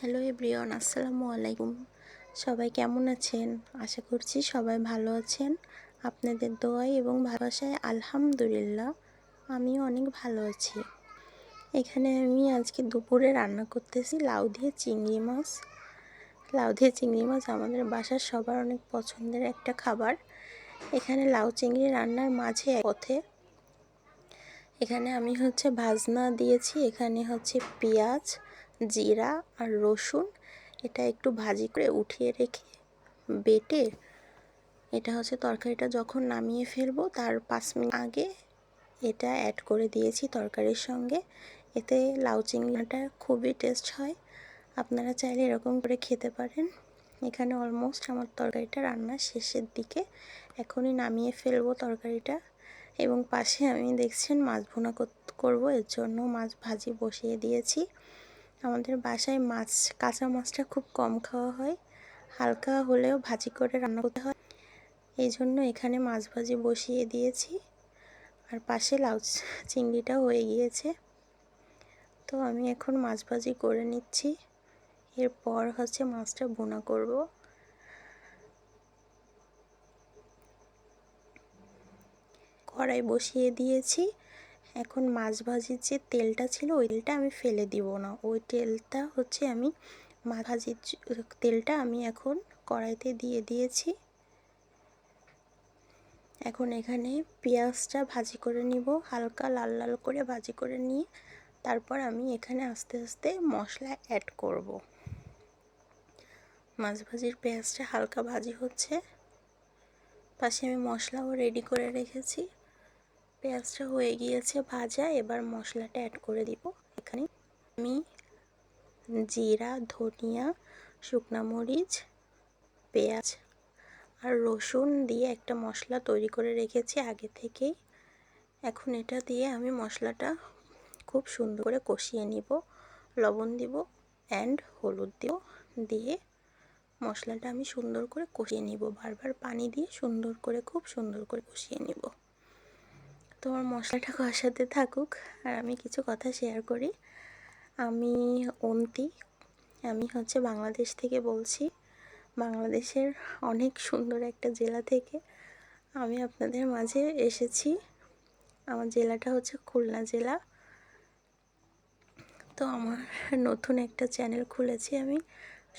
Hello everyone, আসসালামু আলাইকুম। সবাই কেমন আছেন? আশা করছি সবাই ভালো আছেন। আপনাদের দোয়ায় এবং ভালোবাসায় আলহামদুলিল্লাহ আমিও অনেক ভালো আছি। এখানে আমি আজকে দুপুরে রান্না করতেছি লাউ দিয়ে চিংড়ি মাছ। লাউ দিয়ে চিংড়ি মাছ আমাদের বাসার সবার অনেক পছন্দের একটা খাবার। এখানে লাউ চিংড়ি রান্নার মাঝে এক পথে এখানে আমি ভাজনা দিয়েছি। এখানে পেঁয়াজ, জিরা আর রসুন এটা একটু ভাজি করে উঠিয়ে রেখে বেটে এটা তরকারিটা যখন নামিয়ে ফেলবো তার 5 মিনিট আগে এটা অ্যাড করে দিয়েছি তরকারির সঙ্গে। এতে লাউ চিংড়িটা খুবই টেস্ট হয়। আপনারা চাইলে এরকম করে খেতে পারেন। এখানে অলমোস্ট আমার তরকারিটা রান্নার শেষের দিকে। এখনই নামিয়ে ফেলবো তরকারিটা। এবং পাশে আমি দেখছেন মাছ ভুনা করব, এর জন্য মাছ ভাজি বসিয়ে দিয়েছি। আমাদের বাসায় মাছ, কাঁচা মাছটা খুব কম খাওয়া হয়, হালকা হলেও ভাজি করে রান্না করতে হয়। এই জন্য এখানে মাছ ভাজি বসিয়ে দিয়েছি। আর পাশে লাউ চিংড়িটাও হয়ে গিয়েছে। তো আমি এখন মাছ ভাজি করে নিচ্ছি। এরপর মাছটা ভুনা করব। কড়াই বসিয়ে দিয়েছি। এখন মাছ ভাজির যে তেলটা ছিল ওই তেলটা আমি ফেলে দিব না। ওই তেলটা আমি মাছ ভাজির তেলটা আমি এখন কড়াইতে দিয়ে দিয়েছি। এখন এখানে পেঁয়াজটা ভাজি করে নিব, হালকা লাল লাল করে ভাজি করে নিয়ে তারপর আমি এখানে আস্তে আস্তে মশলা অ্যাড করব। মাছ ভাজির পেঁয়াজটা হালকা ভাজি হচ্ছে, পাশে আমি মশলাও রেডি করে রেখেছি। পেঁয়াজটা হয়ে গিয়েছে ভাজা, এবার মশলাটা অ্যাড করে দিব। এখানে আমি জিরা, ধনিয়া, শুকনা মরিচ, পেঁয়াজ আর রসুন দিয়ে একটা মশলা তৈরি করে রেখেছি আগে থেকেই। এখন এটা দিয়ে আমি মশলাটা খুব সুন্দর করে কষিয়ে নিব। লবণ দিব অ্যান্ড হলুদ দিব, দিয়ে মশলাটা আমি সুন্দর করে কষিয়ে নিব। বারবার পানি দিয়ে সুন্দর করে খুব সুন্দর করে কষিয়ে নিব। তো আমার মশলাটা কষাতে থাকুক আর আমি কিছু কথা শেয়ার করি। আমি অন্তি, আমি বাংলাদেশ থেকে বলছি। বাংলাদেশের অনেক সুন্দর একটা জেলা থেকে আমি আপনাদের মাঝে এসেছি। আমার জেলাটা খুলনা জেলা। তো আমার নতুন একটা চ্যানেল খুলেছি আমি,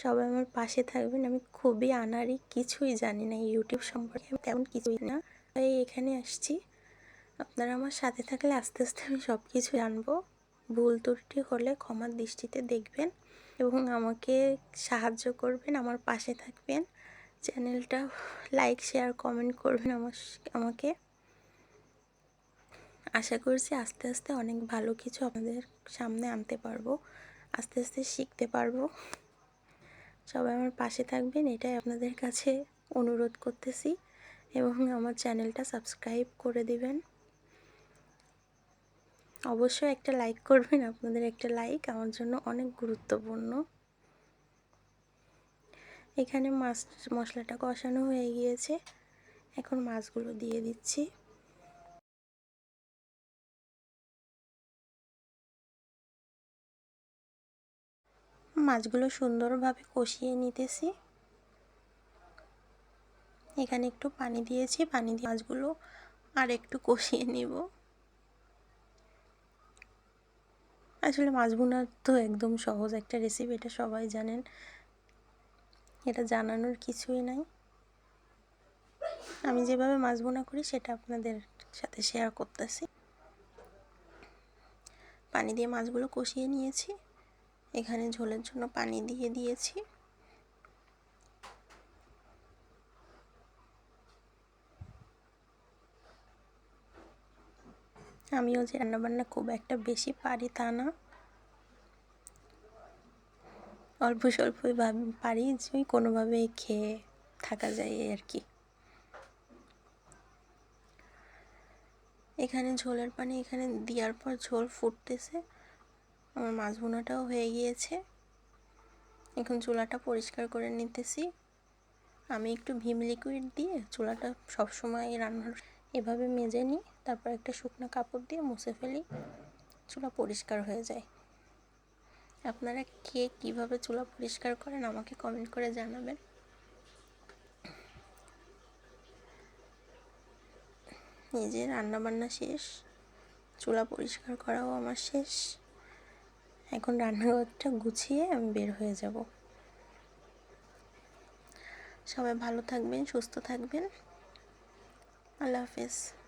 সবাই আমার পাশে থাকবেন। আমি খুবই আনাড়ি, কিছুই জানি না ইউটিউব সম্পর্কে, আমি তেমন কিছুই না, তাই এখানে আসছি। আপনারা আমার সাথে থাকলে আস্তে আস্তে আমি সব কিছু জানবো। ভুল ত্রুটি হলে ক্ষমার দৃষ্টিতে দেখবেন এবং আমাকে সাহায্য করবেন, আমার পাশে থাকবেন। চ্যানেলটা লাইক, শেয়ার, কমেন্ট করবেন আমাকে। আশা করছি আস্তে আস্তে অনেক ভালো কিছু আপনাদের সামনে আনতে পারবো, আস্তে আস্তে শিখতে পারবো। সবাই আমার পাশে থাকবেন, এটাই আপনাদের কাছে অনুরোধ করতেছি। এবং আমার চ্যানেলটা সাবস্ক্রাইব করে দিবেন। অবশ্যই একটা লাইক করবেন, আপনাদের একটা লাইক আমার জন্য অনেক গুরুত্বপূর্ণ। এখানে মশলাটা কষানো হয়ে গিয়েছে, এখন মাছগুলো দিয়ে দিচ্ছি। মাছগুলো সুন্দরভাবে কষিয়ে নিতেছি। এখানে একটু পানি দিয়েছি, পানি দিয়ে মাছগুলো আর একটু কষিয়ে নিব। আসলে মাছ ভুনা তো একদম সহজ একটা রেসিপি, এটা সবাই জানেন, এটা জানানোর কিছুই নাই। আমি যেভাবে মাছ ভুনা করি সেটা আপনাদের সাথে শেয়ার করতেছি। পানি দিয়ে মাছগুলো কষিয়ে নিয়েছি। এখানে ঝোলের জন্য পানি দিয়ে দিয়েছি। আমিও যে রান্নাবান্না খুব একটা বেশি পারি তা না, অল্প স্বল্পই পারি, যে কোনোভাবে খেয়ে থাকা যায় আর কি। এখানে ঝোলের পানি এখানে দেওয়ার পর ঝোল ফুটতেছে, আমার মাছ ভুনাটাও হয়ে গিয়েছে। এখন চুলাটা পরিষ্কার করে নিতেছি। আমি একটু ভিম লিকুইড দিয়ে চুলাটা সবসময় রান্নার এভাবে মেজে নিই, তারপর একটা শুকনো কাপড় দিয়ে মুছে ফেলি, চুলা পরিষ্কার হয়ে যায়। আপনারা কে কীভাবে চুলা পরিষ্কার করেন আমাকে কমেন্ট করে জানাবেন। নিজের রান্নাবান্না শেষ, চুলা পরিষ্কার করাও আমার শেষ। এখন রান্নাঘরটা গুছিয়ে আমি বের হয়ে যাব। সবাই ভালো থাকবেন, সুস্থ থাকবেন। আল্লাহ হাফেজ।